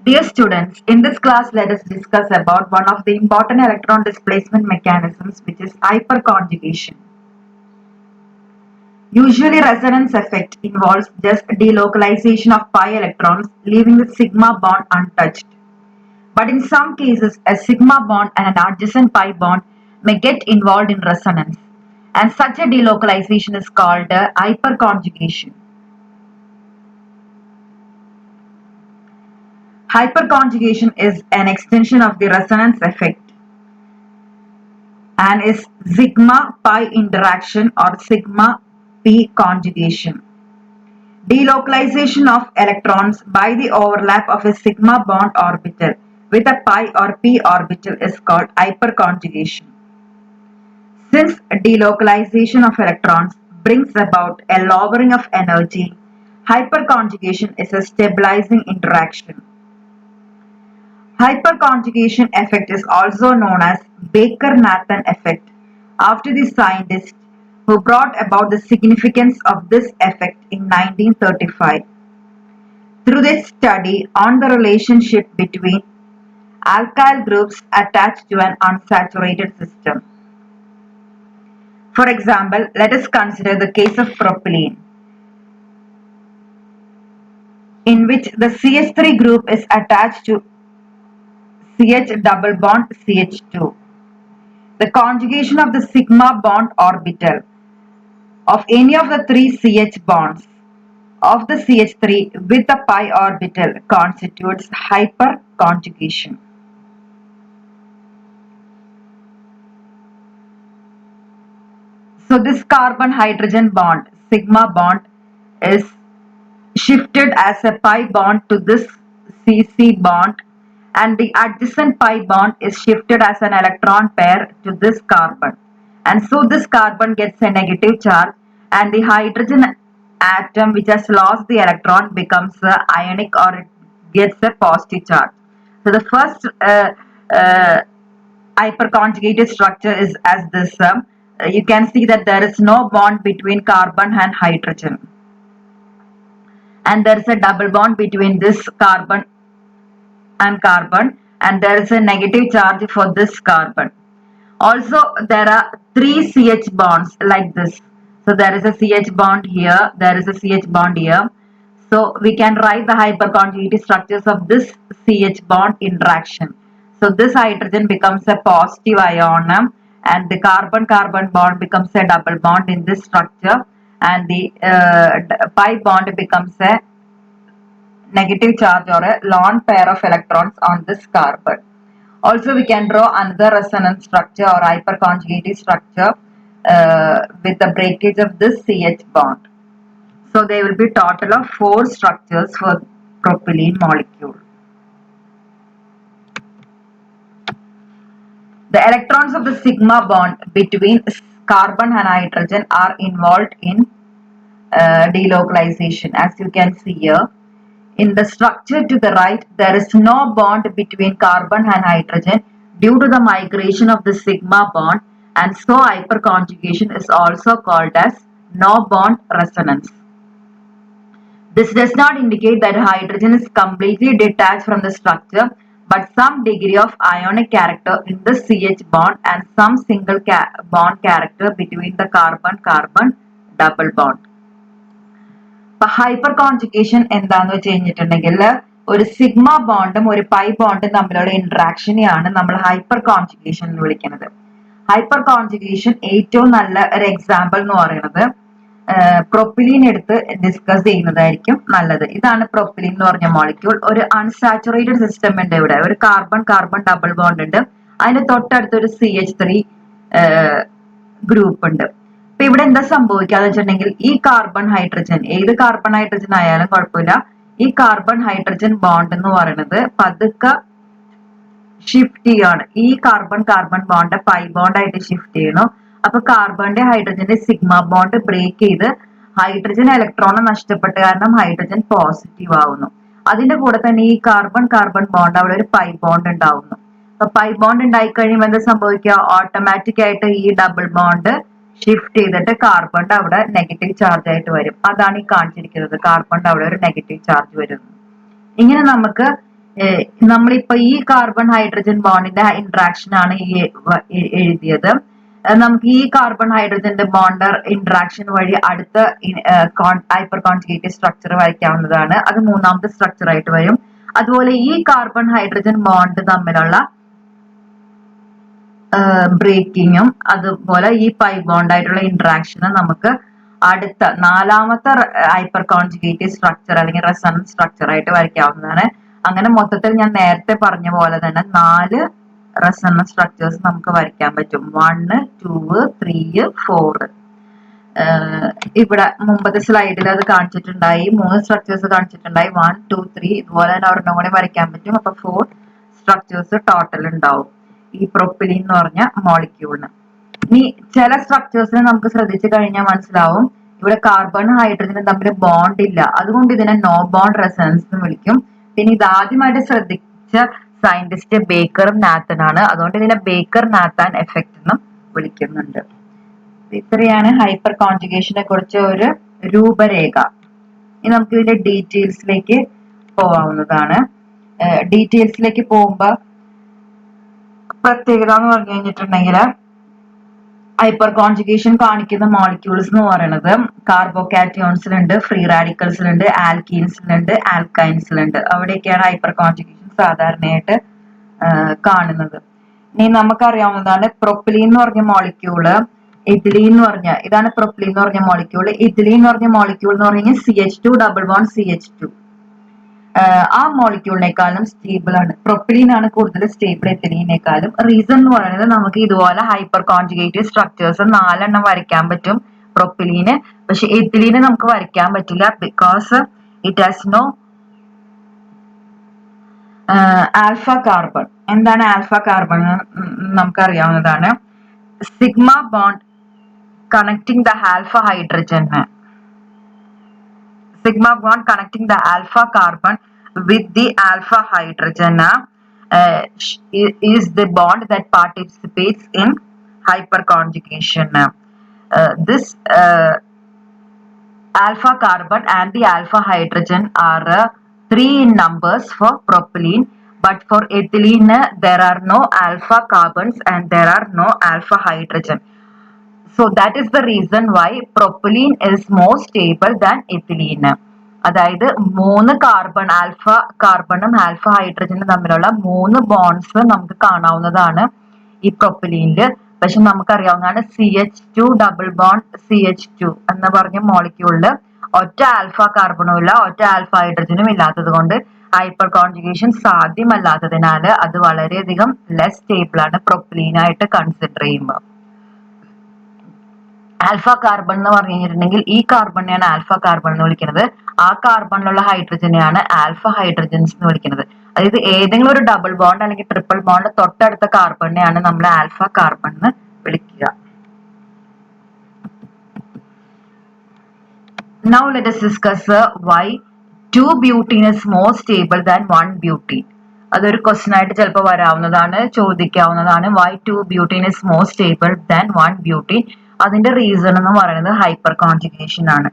Dear students, in this class let us discuss about one of the important electron displacement mechanisms, which is hyperconjugation. Usually resonance effect involves just delocalization of pi electrons, leaving the sigma bond untouched. But in some cases, a sigma bond and an adjacent pi bond may get involved in resonance, and such a delocalization is called hyperconjugation. Hyperconjugation is an extension of the resonance effect and is sigma pi interaction or sigma p conjugation. Delocalization of electrons by the overlap of a sigma bond orbital with a pi or p orbital is called hyperconjugation. Since delocalization of electrons brings about a lowering of energy, hyperconjugation is a stabilizing interaction. Hyperconjugation effect is also known as Baker-Nathan effect after the scientist who brought about the significance of this effect in 1935 through this study on the relationship between alkyl groups attached to an unsaturated system. For example, let us consider the case of propylene, in which the CH3 group is attached to CH double bond CH2. The conjugation of the sigma bond orbital of any of the three CH bonds of the CH3 with the pi orbital constitutes hyperconjugation. So this carbon-hydrogen bond, sigma bond, is shifted as a pi bond to this CC bond, and the adjacent pi bond is shifted as an electron pair to this carbon. And so this carbon gets a negative charge, and the hydrogen atom which has lost the electron becomes ionic, or it gets a positive charge. So the first hyperconjugated structure is as this. You can see that there is no bond between carbon and hydrogen, and there is a double bond between this carbon and carbon, and there is a negative charge for this carbon. Also, there are three CH bonds like this. So there is a CH bond here, there is a CH bond here. So we can write the hyperconjugated structures of this CH bond interaction. So this hydrogen becomes a positive ion, and the carbon-carbon bond becomes a double bond in this structure, and the pi bond becomes a negative charge or a lone pair of electrons on this carbon. Also, we can draw another resonance structure or hyperconjugated structure with the breakage of this CH bond. So there will be total of 4 structures for propylene molecule. The electrons of the sigma bond between carbon and hydrogen are involved in delocalization, as you can see here. In the structure to the right, there is no bond between carbon and hydrogen due to the migration of the sigma bond, and so hyperconjugation is also called as no bond resonance. This does not indicate that hydrogen is completely detached from the structure, but some degree of ionic character in the CH bond and some single bond character between the carbon-carbon double bond. ഹൈപ്പർകോൺജുഗേഷൻ എന്താന്ന് വെച്ച് കഴിഞ്ഞിട്ടുണ്ടെങ്കിൽ ഒരു sigma ബോണ്ടും ഒരു pi ബോണ്ടും തമ്മിലുള്ള ഇന്ററാക്ഷനെയാണ് നമ്മൾ hyper conjugation എന്ന് വിളിക്കുന്നത്. Hyper conjugation ഏറ്റവും നല്ല ഒരു എക്സാമ്പിൾ എന്ന് പറയുന്നത് പ്രൊപ്പിലീൻ എടുത്ത് ഡിസ്കസ് ചെയ്യുന്നതായിരിക്കും നല്ലത്. ഇതാണ് പ്രൊപ്പിലീൻ എന്ന് പറഞ്ഞ മോളിക്യൂൾ. ഒരു അൺസാച്ചുറേറ്റഡ് സിസ്റ്റം ഉണ്ട് ഇവിടെ. ഒരു കാർബൺ കാർബൺ ഡബിൾ ബോണ്ട് ഉണ്ട്, അതിന്റെ തൊട്ടടുത്ത് ഒരു CH3 ഗ്രൂപ്പ് ഉണ്ട്. അപ്പൊ ഇവിടെ എന്താ സംഭവിക്കാന്ന് വെച്ചിട്ടുണ്ടെങ്കിൽ ഈ കാർബൺ ഹൈഡ്രജൻ, ഏത് കാർബൺ ഹൈഡ്രജൻ ആയാലും കുഴപ്പമില്ല, ഈ കാർബൺ ഹൈഡ്രജൻ ബോണ്ട് എന്ന് പറയുന്നത് പതുക്കെ ഷിഫ്റ്റ് ചെയ്യാണ്. ഈ carbon carbon bond pi bond ആയിട്ട് ഷിഫ്റ്റ് ചെയ്യണു. അപ്പൊ കാർബണിന്റെ ഹൈഡ്രജന്റെ സിഗ്മ ബോണ്ട് ബ്രേക്ക് ചെയ്ത് ഹൈഡ്രജൻ ഇലക്ട്രോൺ നഷ്ടപ്പെട്ട കാരണം ഹൈഡ്രജൻ പോസിറ്റീവ് ആവുന്നു. അതിന്റെ കൂടെ തന്നെ ഈ കാർബൺ കാർബൺ ബോണ്ട് അവിടെ ഒരു പൈ ബോണ്ട് ഉണ്ടാവുന്നു. അപ്പൊ പൈ ബോണ്ട് ഉണ്ടായി കഴിയുമ്പോൾ എന്താ സംഭവിക്കുക? ഓട്ടോമാറ്റിക് ആയിട്ട് ഈ ഡബിൾ ബോണ്ട് ഷിഫ്റ്റ് ചെയ്തിട്ട് കാർബണിന്റെ അവിടെ നെഗറ്റീവ് ചാർജ് ആയിട്ട് വരും. അതാണ് ഈ കാണിച്ചിരിക്കുന്നത്. കാർബണിന്റെ അവിടെ ഒരു നെഗറ്റീവ് ചാർജ് വരുന്നു. ഇങ്ങനെ നമുക്ക് നമ്മളിപ്പോ ഈ കാർബൺ ഹൈഡ്രജൻ ബോണ്ടിന്റെ ഇന്ററാക്ഷൻ ആണ് എഴുതിയത്. നമുക്ക് ഈ കാർബൺ ഹൈഡ്രജന്റെ ബോണ്ട് ഇന്ററാക്ഷൻ വഴി അടുത്ത ഹൈപ്പർ കോൺജുഗേറ്റഡ് സ്ട്രക്ചർ വരയ്ക്കാവുന്നതാണ്. അത് മൂന്നാമത്തെ സ്ട്രക്ചർ ആയിട്ട് വരും. അതുപോലെ ഈ കാർബൺ ഹൈഡ്രജൻ ബോണ്ട് തമ്മിലുള്ള ബ്രേക്കിങ്ങും അതുപോലെ ഈ പൈ ബോണ്ട് ആയിട്ടുള്ള ഇന്ററാക്ഷനും നമുക്ക് അടുത്ത നാലാമത്തെ ഹൈപ്പർ കോൺജുഗേറ്റഡ് സ്ട്രക്ചർ അല്ലെങ്കിൽ റെസൊണൻസ് സ്ട്രക്ചർ ആയിട്ട് വരയ്ക്കാവുന്നതാണ്. അങ്ങനെ മൊത്തത്തിൽ ഞാൻ നേരത്തെ പറഞ്ഞ പോലെ തന്നെ 4 റെസൊണൻസ് സ്ട്രക്ചേഴ്സ് നമുക്ക് വരയ്ക്കാൻ പറ്റും. 1, 2, 3, 4. ഇവിടെ മുമ്പത്തെ സ്ലൈഡിൽ അത് കാണിച്ചിട്ടുണ്ടായി. 3 സ്ട്രക്ചേഴ്സ് കാണിച്ചിട്ടുണ്ടായി. 1, 2, 3 ഇതുപോലെ തന്നെ ഒരെണ്ണം കൂടി വരയ്ക്കാൻ പറ്റും. അപ്പൊ 4 സ്ട്രക്ചേഴ്സ് ടോട്ടൽ ഉണ്ടാവും ഈ പ്രൊപ്പിലിൻ എന്ന് പറഞ്ഞ മോളിക്യൂളിന്. ഇനി ചില സ്ട്രക്ചേഴ്സിനെ നമുക്ക് ശ്രദ്ധിച്ചു കഴിഞ്ഞാൽ മനസ്സിലാവും ഇവിടെ കാർബൺ ഹൈഡ്രജനും തമ്മിൽ ബോണ്ട് ഇല്ല. അതുകൊണ്ട് ഇതിനെ നോ ബോണ്ട് റെസൊണൻസ് എന്ന് വിളിക്കും. പിന്നെ ഇത് ആദ്യമായിട്ട് ശ്രദ്ധിച്ച സയന്റിസ്റ്റ് ബേക്കറും നാത്തനാണ്. അതുകൊണ്ട് ഇതിനെ ബേക്കർ നാത്താൻ എഫക്റ്റ് എന്നും വിളിക്കുന്നുണ്ട്. ഇത്രയാണ് ഹൈപ്പർ കോൺജുഗേഷനെ കുറിച്ച് ഒരു രൂപരേഖ. ഇനി നമുക്ക് ഇതിന്റെ ഡീറ്റെയിൽസിലേക്ക് പോവാവുന്നതാണ്. ഡീറ്റെയിൽസിലേക്ക് പോകുമ്പോൾ പ്രത്യേകത എന്ന് പറഞ്ഞു കഴിഞ്ഞിട്ടുണ്ടെങ്കിൽ ഹൈപ്പർ കോൺജുഗേഷൻ കാണിക്കുന്ന മോളിക്യൂൾസ് എന്ന് പറയുന്നത് കാർബോകാറ്റയോൺസിലുണ്ട്, ഫ്രീ റാഡിക്കൽസിലുണ്ട്, ആൽക്കീൻസിലുണ്ട്, ആൽക്കൈൻസിലുണ്ട്. അവിടെയൊക്കെയാണ് ഹൈപ്പർ കോൺജുഗേഷൻ സാധാരണയായിട്ട് കാണുന്നത്. ഇനി നമുക്കറിയാവുന്നതാണ് പ്രൊപ്പിലീൻ എന്ന് പറഞ്ഞ മോളിക്യൂള്, എഥിലീൻ എന്ന് പറഞ്ഞ ഇതാണ് പ്രൊപ്പിലീൻ എന്ന് പറഞ്ഞ മോളിക്യൂള്. എഥിലീൻ എന്ന് പറഞ്ഞ മോളിക്യൂൾ എന്ന് പറഞ്ഞു കഴിഞ്ഞാൽ CH2 ഡബിൾ ബോണ്ട് CH2. ആ മോളിക്യൂളിനേക്കാളും സ്റ്റേബിൾ ആണ്. പ്രൊപ്പിലീൻ ആണ് കൂടുതൽ സ്റ്റേബിൾ എഥിലീനേക്കാളും. റീസൺ എന്ന് പറയുന്നത് നമുക്ക് ഇതുപോലെ ഹൈപ്പർ കോൺജുഗേറ്റഡ് സ്ട്രക്ചേഴ്സ് 4 എണ്ണം വരയ്ക്കാൻ പറ്റും പ്രൊപ്പിലീന്. പക്ഷെ എഥിലീന് നമുക്ക് വരയ്ക്കാൻ പറ്റില്ല. Because it has no alpha carbon. എന്താണ് ആൽഫ കാർബൺ നമുക്കറിയാവുന്നതാണ്. Sigma bond connecting the alpha hydrogen. Sigma bond connecting the alpha carbon with the alpha hydrogen is the bond that participates in hyperconjugation. This alpha carbon and the alpha hydrogen are 3 in numbers for propylene, but for ethylene there are no alpha carbons and there are no alpha hydrogen. So that is the reason why propylene is more stable than ethylene. അതായത് 3 carbon alpha കാർബണും alpha ഹൈഡ്രജനും തമ്മിലുള്ള 3 bonds നമുക്ക് കാണാവുന്നതാണ് ഈ പ്രൊപ്പിലീനില്. പക്ഷെ നമുക്കറിയാവുന്നതാണ് CH2 double bond CH2 എന്ന് പറഞ്ഞ മോളിക്യൂളില് ഒറ്റ ആൽഫ കാർബണും ഇല്ല, ഒറ്റ ആൽഫ ഹൈഡ്രജനും ഇല്ലാത്തത് കൊണ്ട് ഹൈപ്പർ കോൺജുഗേഷൻ സാധ്യമല്ലാത്തതിനാൽ അത് വളരെയധികം ലെസ് സ്റ്റേബിൾ ആണ് പ്രൊപ്പിലീനായിട്ട് കൺസിഡർ ചെയ്യുമ്പോൾ. ആൽഫ കാർബൺ എന്ന് പറഞ്ഞു കഴിഞ്ഞിട്ടുണ്ടെങ്കിൽ ഈ കാർബണിനെയാണ് ആൽഫ കാർബൺ എന്ന് വിളിക്കുന്നത്. ആ കാർബണിലുള്ള ഹൈഡ്രജനെയാണ് ആൽഫ ഹൈഡ്രജൻസ് എന്ന് വിളിക്കുന്നത്. അതായത് ഏതെങ്കിലും ഒരു ഡബിൾ ബോണ്ട് അല്ലെങ്കിൽ ട്രിപ്പിൾ ബോണ്ട് തൊട്ടടുത്ത കാർബണിനെയാണ് നമ്മൾ ആൽഫ കാർബൺ എന്ന് വിളിക്കുക. Now let us discuss why 2-butene is more stable than 1-butene. അതൊരു ക്വസ്റ്റ്യൻ ആയിട്ട് ചിലപ്പോൾ വരാവുന്നതാണ്, ചോദിക്കാവുന്നതാണ്. Why 2-butene is more stable than 1-butene? അതിന്റെ റീസൺ എന്ന് പറയുന്നത് ഹൈപ്പർ കോൺജുഗേഷൻ ആണ്.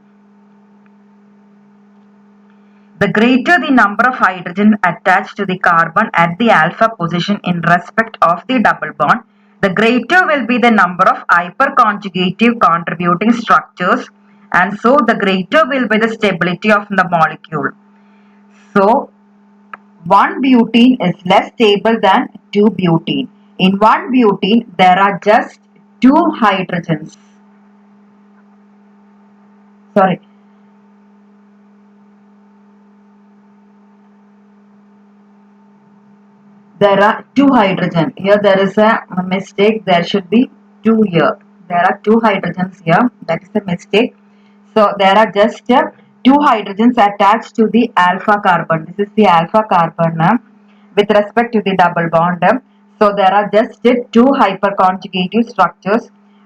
The greater the number of hydrogen attached to the carbon at the alpha position in respect of the double bond, the greater will be the number of hyperconjugative contributing structures, and so the greater will be the stability of the molecule. So 1-butene is less stable than 2-butene. In 1-butene there are just 2 hydrogens. Sorry. There are 2 hydrogens. Here there is a mistake. There should be 2 here. There are 2 hydrogens here. That is a mistake. So there are just 2 hydrogens attached to the alpha carbon. This is the alpha carbon with respect to the double bond. So there are just 2 hyperconjugative structures.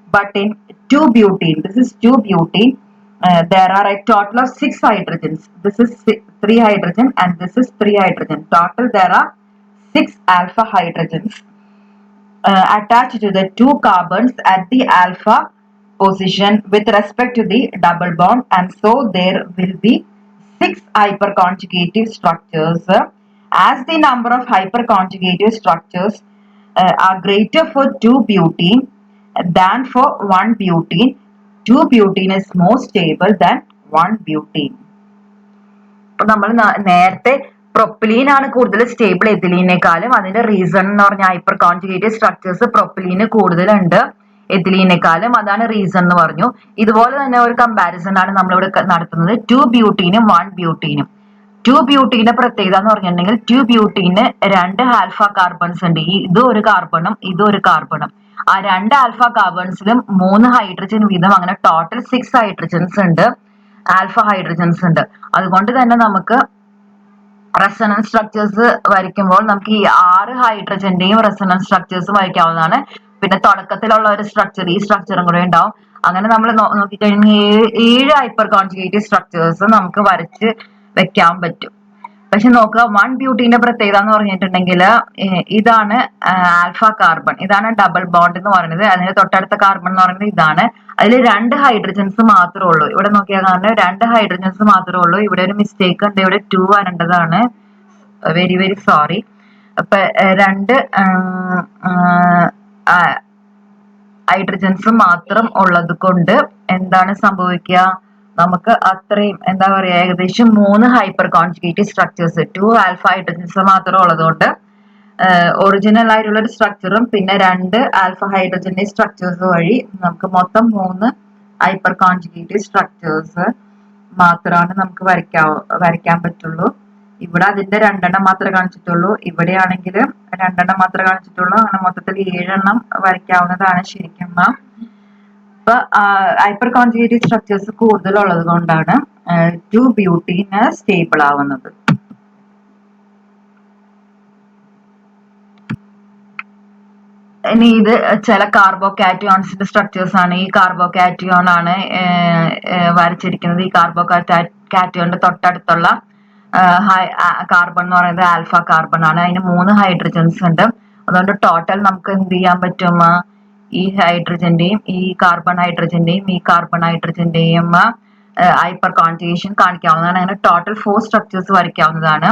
But in 2-butene, this is 2-butene, there are a total of 6 hydrogens. This is 3 hydrogen and this is 3 hydrogen. Total there are 6 alpha hydrogens attached to the 2 carbons at the alpha position with respect to the double bond, and so there will be 6 hyperconjugative structures As the number of hyperconjugated structures are greater for 2-butene than for 1-butene, 2-butene is more stable than 1-butene. അപ്പൊ നമ്മൾ നേരത്തെ propylene ആണ് കൂടുതൽ stable എഥിലീനേക്കാളും. അതിന്റെ reason എന്ന് പറഞ്ഞാൽ hyper conjugated structures പ്രൊപ്പലീന് കൂടുതലുണ്ട് എഥിലീനേക്കാളും. അതാണ് റീസൺ എന്ന് പറഞ്ഞു. ഇതുപോലെ തന്നെ ഒരു കമ്പാരിസൺ ആണ് നമ്മളിവിടെ നടത്തുന്നത് 2-ബ്യൂട്ടീനും 1-ബ്യൂട്ടീനും. 2-ബ്യൂട്ടീന്റെ പ്രത്യേകത എന്ന് പറഞ്ഞിട്ടുണ്ടെങ്കിൽ 2-ബ്യൂട്ടീന് 2 ആൽഫ കാർബൺസ് ഉണ്ട്. ഇത് ഒരു കാർബണും ഇതൊരു കാർബണും. ആ 2 ആൽഫ കാർബൺസിലും 3 ഹൈഡ്രജൻ വീതം, അങ്ങനെ ടോട്ടൽ 6 ഹൈഡ്രജൻസ് ഉണ്ട്, ആൽഫ ഹൈഡ്രജൻസ് ഉണ്ട്. അതുകൊണ്ട് തന്നെ നമുക്ക് റെസണൻസ് സ്ട്രക്ചേഴ്സ് വരയ്ക്കുമ്പോൾ നമുക്ക് ഈ 6 ഹൈഡ്രജന്റെയും റെസണൻസ് സ്ട്രക്ചേഴ്സ് വരയ്ക്കാവുന്നതാണ്. പിന്നെ തുടക്കത്തിലുള്ള ഒരു സ്ട്രക്ചർ, ഈ സ്ട്രക്ചറും കൂടെ ഉണ്ടാവും. അങ്ങനെ നമ്മൾ നോക്കിക്കഴിഞ്ഞാൽ 7 ഹൈപ്പർ കോൺജുഗേറ്റഡ് സ്ട്രക്ചേഴ്സ് നമുക്ക് വരച്ച് വെക്കാൻ പറ്റും. പക്ഷെ നോക്കുക, 1-ബ്യൂട്ടീന്റെ പ്രത്യേകത എന്ന് പറഞ്ഞിട്ടുണ്ടെങ്കിൽ ഇതാണ് ആൽഫ കാർബൺ, ഇതാണ് ഡബിൾ ബോണ്ട് എന്ന് പറയുന്നത്. അതിന് തൊട്ടടുത്ത കാർബൺ എന്ന് പറയുന്നത് ഇതാണ്. അതിൽ 2 ഹൈഡ്രജൻസ് മാത്രമേ ഉള്ളൂ. ഇവിടെ നോക്കിയാൽ കാണുന്നത് 2 ഹൈഡ്രജൻസ് മാത്രമേ ഉള്ളൂ. ഇവിടെ ഒരു മിസ്റ്റേക്ക് ഉണ്ട്, ഇവിടെ 2 വരേണ്ടതാണ്. Very very sorry. അപ്പൊ 2 ഹൈഡ്രജൻസ് മാത്രം ഉള്ളത് കൊണ്ട് എന്താണ് സംഭവിക്കുക, നമുക്ക് അത്രയും എന്താ പറയാ, ഏകദേശം 3 hyper conjugated structures, 2 alpha hydrogens മാത്രം ഉള്ളതുകൊണ്ട് ഒറിജിനൽ ആയിട്ടുള്ള ഒരു സ്ട്രക്ചറും പിന്നെ 2 ആൽഫ ഹൈഡ്രജന്റെ സ്ട്രക്ചേഴ്സ് വഴി നമുക്ക് മൊത്തം 3 ഹൈപ്പർ കോൺജുഗേറ്റഡ് സ്ട്രക്ചേഴ്സ് മാത്രമാണ് നമുക്ക് വരയ്ക്കാൻ പറ്റുള്ളൂ. ഇവിടെ അതിന്റെ 2 എണ്ണം മാത്രമേ കാണിച്ചിട്ടുള്ളൂ, ഇവിടെയാണെങ്കിൽ 2 എണ്ണം മാത്രമേ കാണിച്ചിട്ടുള്ളൂ. അങ്ങനെ മൊത്തത്തിൽ 7 എണ്ണം വരയ്ക്കാവുന്നതാണ് ശരിക്കും. അപ്പൊ ഹൈപ്പർ കോൺജുഗേറ്റഡ് സ്ട്രക്ചേഴ്സ് കൂടുതലുള്ളത് കൊണ്ടാണ് 2-ബ്യൂട്ടീന് സ്റ്റേബിൾ ആവുന്നത്. ഇനി ഇത് ചില കാർബോകാറ്റയോൺസിന്റെ സ്ട്രക്ചേഴ്സ് ആണ്. ഈ കാർബോകാറ്റയോൺ ആണ് വരച്ചിരിക്കുന്നത്. ഈ കാർബോകാറ്റയോണിന്റെ തൊട്ടടുത്തുള്ള കാർബൺ എന്ന് പറയുന്നത് ആൽഫ കാർബൺ ആണ്. അതിന് 3 ഹൈഡ്രജൻസ് ഉണ്ട്. അതുകൊണ്ട് ടോട്ടൽ നമുക്ക് എന്ത് ചെയ്യാൻ പറ്റും, ഈ ഹൈഡ്രജന്റെയും ഈ കാർബൺ ഹൈഡ്രജന്റെയും ഈ കാർബൺ ഹൈഡ്രജന്റെയും ഹൈപ്പർ കോൺജുഗേഷൻ കാണിക്കാവുന്നതാണ്. അങ്ങനെ ടോട്ടൽ 4 സ്ട്രക്ചേഴ്സ് വരയ്ക്കാവുന്നതാണ്.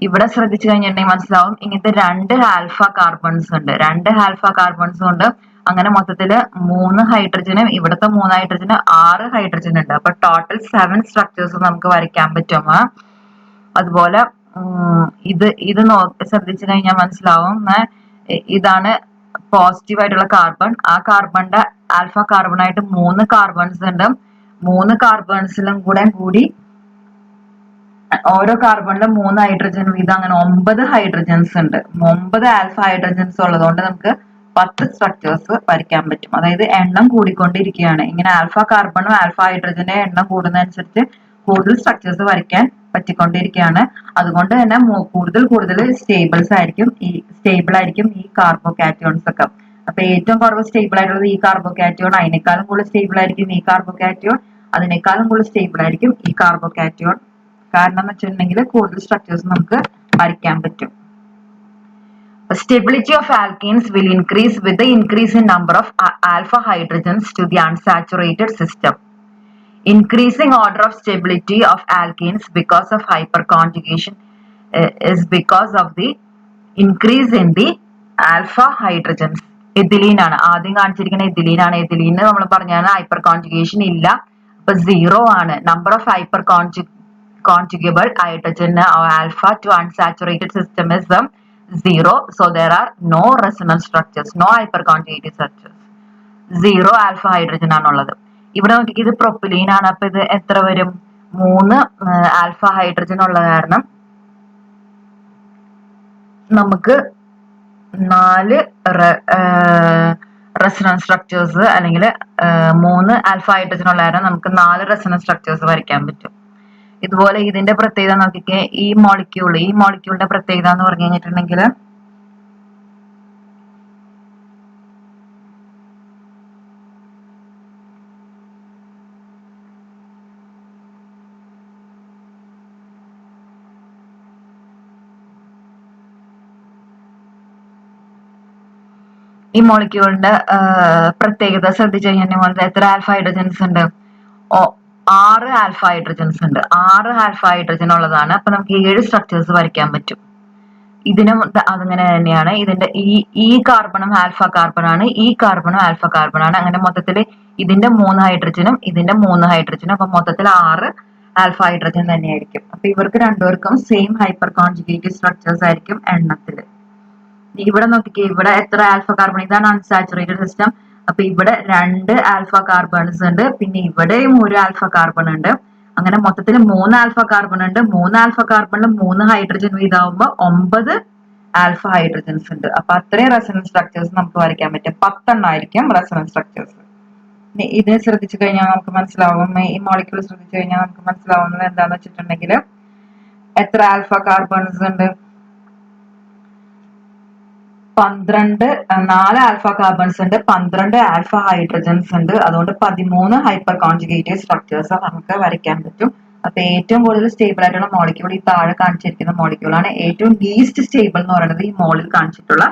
ഇവിടെ ശ്രദ്ധിച്ചു കഴിഞ്ഞിട്ടുണ്ടെങ്കിൽ മനസ്സിലാവും, ഇങ്ങനത്തെ 2 ആൽഫ കാർബൺസ് ഉണ്ട്. 2 ആൽഫ കാർബൺസ് ഉണ്ട്. അങ്ങനെ മൊത്തത്തില് 3 ഹൈഡ്രജനും ഇവിടുത്തെ 3 ഹൈഡ്രജന് 6 ഹൈഡ്രജൻ ഉണ്ട്. അപ്പൊ ടോട്ടൽ 7 സ്ട്രക്ചേഴ്സ് നമുക്ക് വരയ്ക്കാൻ പറ്റും. അതുപോലെ ഇത് ശ്രദ്ധിച്ചു കഴിഞ്ഞാൽ മനസ്സിലാവും, ഇതാണ് പോസിറ്റീവ് ആയിട്ടുള്ള കാർബൺ. ആ കാർബണിന്റെ ആൽഫ കാർബണായിട്ട് 3 കാർബൺസ് ഉണ്ട്. 3 കാർബൺസിലും കൂടി ഓരോ കാർബണിലും 3 ഹൈഡ്രജൻ വീതം, അങ്ങനെ 9 ഹൈഡ്രജൻസ് ഉണ്ട്. 9 ആൽഫ ഹൈഡ്രജൻസ് ഉള്ളതുകൊണ്ട് നമുക്ക് 10 സ്ട്രക്ചേഴ്സ് വരയ്ക്കാൻ പറ്റും. അതായത് എണ്ണം കൂടിക്കൊണ്ടിരിക്കുകയാണ്. ഇങ്ങനെ ആൽഫ കാർബണും ആൽഫ ഹൈഡ്രജന്റെ എണ്ണം കൂടുന്നതനുസരിച്ച് കൂടുതൽ സ്ട്രക്ചേഴ്സ് വരയ്ക്കാൻ പറ്റിക്കൊണ്ടിരിക്കുകയാണ്. അതുകൊണ്ട് തന്നെ കൂടുതൽ സ്റ്റേബിൾ ആയിരിക്കും ഈ കാർബോകാറ്റയോൺസ് ഒക്കെ. അപ്പൊ ഏറ്റവും കുറവ് സ്റ്റേബിൾ ആയിട്ടുള്ളത് ഈ കാർബോകാറ്റയോൺ, അതിനേക്കാളും കൂടുതൽ സ്റ്റേബിൾ ആയിരിക്കും ഈ കാർബോകാറ്റയോൺ, അതിനേക്കാളും കൂടുതൽ സ്റ്റേബിൾ ആയിരിക്കും ഈ കാർബോകാറ്റയോൺ. കാരണം എന്ന് വെച്ചിട്ടുണ്ടെങ്കിൽ കൂടുതൽ സ്ട്രക്ചേഴ്സ് നമുക്ക് വരയ്ക്കാൻ പറ്റും. Stability of alkenes will increase with the increase in number of alpha hydrogens to the unsaturated system. Increasing order of stability of alkenes because of hyperconjugation is because of the increase in the alpha hydrogens. Ethylene ആണ് ആദ്യം കാണിച്ചിരിക്കുന്ന, ethylene ആണ്. എഥിലീന് നമ്മൾ പറഞ്ഞാൽ hyper conjugation ഇല്ല, അപ്പൊ 0 ആണ്. Number of hyper conjugable hydrogen alpha to unsaturated system is 0. So there are no resonance structures, no hyperconjugated structures. 0 alpha hydrogen ആണുള്ളത്. ഇവിടെ നോക്കി, ഇത് പ്രൊപ്പലീൻ ആണ്. അപ്പൊ ഇത് എത്ര വരും, 3 ആൽഫ ഹൈഡ്രജൻ ഉള്ള കാരണം നമുക്ക് 4 റെസണൻസ് സ്ട്രക്ചേഴ്സ്, അല്ലെങ്കിൽ 3 ആൽഫ ഹൈഡ്രജൻ ഉള്ള കാരണം നമുക്ക് 4 റെസണൻസ് സ്ട്രക്ചേഴ്സ് വരയ്ക്കാൻ പറ്റും. ഇതുപോലെ ഇതിന്റെ പ്രത്യേകത നോക്കിക്കേ, ഈ മോളിക്യൂളിന്റെ പ്രത്യേകത എന്ന് പറഞ്ഞു കഴിഞ്ഞിട്ടുണ്ടെങ്കിൽ ഈ മോളിക്യൂളിന്റെ പ്രത്യേകത ശ്രദ്ധിച്ചു കഴിഞ്ഞാൽ എത്ര ആൽഫ ഹൈഡ്രജൻസ് ഉണ്ട്, 6 ആൽഫ ഹൈഡ്രജൻസ് ഉണ്ട്. 6 ആൽഫ ഹൈഡ്രജൻ ഉള്ളതാണ്. അപ്പൊ നമുക്ക് 7 സ്ട്രക്ചേഴ്സ് വരയ്ക്കാൻ പറ്റും. ഇതിനും അതങ്ങനെ തന്നെയാണ്. ഇതിന്റെ ഈ കാർബണും ആൽഫ കാർബൺ ആണ്, ഈ കാർബണും ആൽഫ കാർബൺ ആണ്. അങ്ങനെ മൊത്തത്തിൽ ഇതിന്റെ 3 ഹൈഡ്രജനും ഇതിന്റെ 3 ഹൈഡ്രജനും, അപ്പൊ മൊത്തത്തിൽ 6 ആൽഫ ഹൈഡ്രജൻ തന്നെയായിരിക്കും. അപ്പൊ ഇവർക്ക് രണ്ടുപേർക്കും സെയിം ഹൈപ്പർ കോൺജുഗേറ്റഡ് സ്ട്രക്ചേഴ്സ് ആയിരിക്കും എണ്ണത്തില്. ഇവിടെ നോക്കിക്കേ, ഇവിടെ എത്ര ആൽഫ കാർബൺ, ഇതാണ് അൺസാച്ചുറേറ്റഡ് സിസ്റ്റം. അപ്പൊ ഇവിടെ 2 ആൽഫ കാർബൺസ് ഉണ്ട്, പിന്നെ ഇവിടെയും 1 ആൽഫ കാർബൺ ഉണ്ട്. അങ്ങനെ മൊത്തത്തിൽ 3 ആൽഫ കാർബൺ ഉണ്ട്. 3 ആൽഫ കാർബണിൽ 3 ഹൈഡ്രജൻ വീതമാകുമ്പോൾ 9 ആൽഫ ഹൈഡ്രജൻസ് ഉണ്ട്. അപ്പൊ അത്രയും റെസൊണൻസ് സ്ട്രക്ചേഴ്സ് നമുക്ക് വരയ്ക്കാൻ പറ്റും. 10 എണ്ണമായിരിക്കും റെസൊണൻസ് സ്ട്രക്ചേഴ്സ്. ഇത് ശ്രദ്ധിച്ചു കഴിഞ്ഞാൽ നമുക്ക് മനസ്സിലാവും, ഈ മോളിക്യൂൾ ശ്രദ്ധിച്ചു കഴിഞ്ഞാൽ നമുക്ക് മനസ്സിലാവുന്നത് എന്താന്ന് വെച്ചിട്ടുണ്ടെങ്കിൽ എത്ര ആൽഫ കാർബൺസ് ഉണ്ട്, 4 ആൽഫ കാർബൺസ് ഉണ്ട്, 12 ആൽഫ ഹൈഡ്രജൻസ് ഉണ്ട്. അതുകൊണ്ട് 13 ഹൈപ്പർ കോൺജുഗേറ്റഡ് സ്ട്രക്ചേഴ്സ് നമുക്ക് വരയ്ക്കാൻ പറ്റും. അപ്പൊ ഏറ്റവും കൂടുതൽ സ്റ്റേബിൾ ആയിട്ടുള്ള മോളിക്യൂൾ ഈ താഴെ കാണിച്ചിരിക്കുന്ന മോളിക്യൂൾ ആണ്. ഏറ്റവും ലീസ്റ്റ് സ്റ്റേബിൾ എന്ന് പറയുന്നത് ഈ മോളിൽ കാണിച്ചിട്ടുള്ള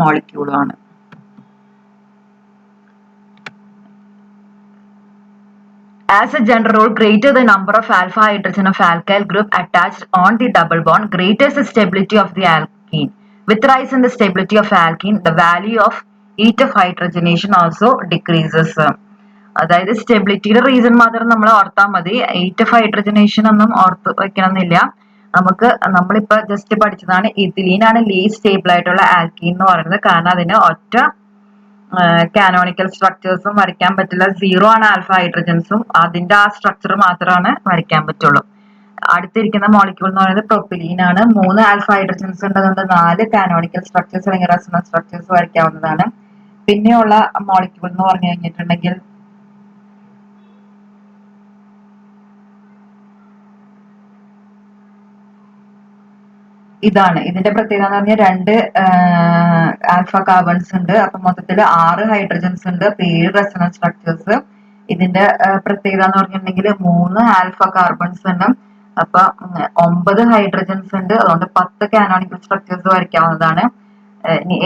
മോളിക്യൂളാണ്. As a general rule, greater the number of alpha hydrogen of alkyl group attached on the double bond, greater is the stability of the alkene. With rise in the stability of alkene, the value of heat of hydrogenation also decreases. അതായത് സ്റ്റെബിലിറ്റിയുടെ reason മാത്രം നമ്മൾ ഓർത്താൽ മതി. Heat of hydrogenation ഒന്നും ഓർത്ത് വെക്കണമെന്നില്ല. നമ്മളിപ്പോ just പഠിച്ചതാണ് ഇഥിലീനാണ് least stable ആയിട്ടുള്ള ആൽക്കീൻ എന്ന് പറയുന്നത്. കാരണം അതിന് ഒറ്റ കാനോണിക്കൽ സ്ട്രക്ചേഴ്സും വരയ്ക്കാൻ പറ്റില്ല. 0 ആണ് ആൽഫ ഹൈഡ്രജൻസും, അതിന്റെ ആ സ്ട്രക്ചർ മാത്രമാണ് വരയ്ക്കാൻ പറ്റുള്ളൂ. അടുത്തിരിക്കുന്ന മോളിക്യൂൾ എന്ന് പറയുന്നത് പ്രൊപ്പിലീൻ ആണ്. 3 ആൽഫ ഹൈഡ്രജൻസ് ഉണ്ട്, അതുകൊണ്ട് 4 കാനോണിക്കൽ സ്ട്രക്ചേഴ്സ് അല്ലെങ്കിൽ റെസൊണൻസ് സ്ട്രക്ചേഴ്സ് വരയ്ക്കാവുന്നതാണ്. പിന്നെയുള്ള മോളിക്യൂൾ എന്ന് പറഞ്ഞു കഴിഞ്ഞിട്ടുണ്ടെങ്കിൽ ഇതാണ്. ഇതിന്റെ പ്രത്യേകത എന്ന് പറഞ്ഞാൽ 2 ആൽഫ കാർബൺസ് ഉണ്ട്, അപ്പൊ മൊത്തത്തിൽ 6 ഹൈഡ്രജൻസ് ഉണ്ട്, 7 റെസൊണൻസ് സ്ട്രക്ചേഴ്സ്. ഇതിന്റെ പ്രത്യേകത എന്ന് പറഞ്ഞിട്ടുണ്ടെങ്കിൽ 3 ആൽഫ കാർബൺസ് ഉണ്ട്, അപ്പൊ 9 ഹൈഡ്രജൻസ് ഉണ്ട്, അതുകൊണ്ട് 10 കാനോണിക്കൽ സ്ട്രക്ചേഴ്സ് വരയ്ക്കാവുന്നതാണ്.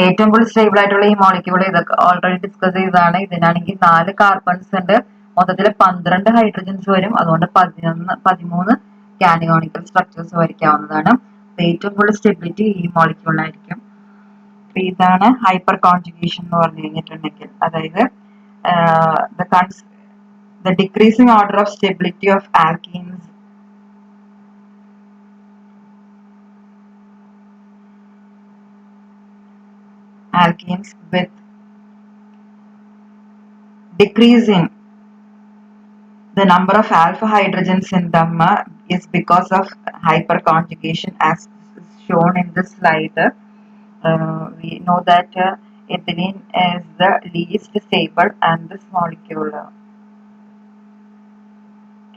ഏറ്റവും കൂടുതൽ സ്റ്റേബിൾ ആയിട്ടുള്ള ഈ മോളിക്യൂൾ ഇതൊക്കെ ഓൾറെഡി ഡിസ്കസ് ചെയ്തതാണ്. ഇതിനാണെങ്കിൽ 4 കാർബൺസ് ഉണ്ട്, മൊത്തത്തിൽ 12 ഹൈഡ്രജൻസ് വരും, അതുകൊണ്ട് 13 കാനോണിക്കൽ സ്ട്രക്ചേഴ്സ് വരയ്ക്കാവുന്നതാണ്. ഏറ്റവും കൂടുതൽ സ്റ്റെബിലിറ്റി ഈ മോളിക്യൂളിനായിരിക്കും. അപ്പൊ ഇതാണ് ഹൈപ്പർ കോൺജുഗേഷൻ എന്ന് പറഞ്ഞു കഴിഞ്ഞിട്ടുണ്ടെങ്കിൽ, അതായത് the decreasing order of stability of alkenes with decreasing the number of alpha hydrogens in them is because of hyperconjugation, as shown in this slide. We know that ethylene is the least stable, and this molecule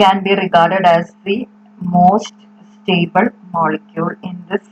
can be regarded as the most stable molecule in this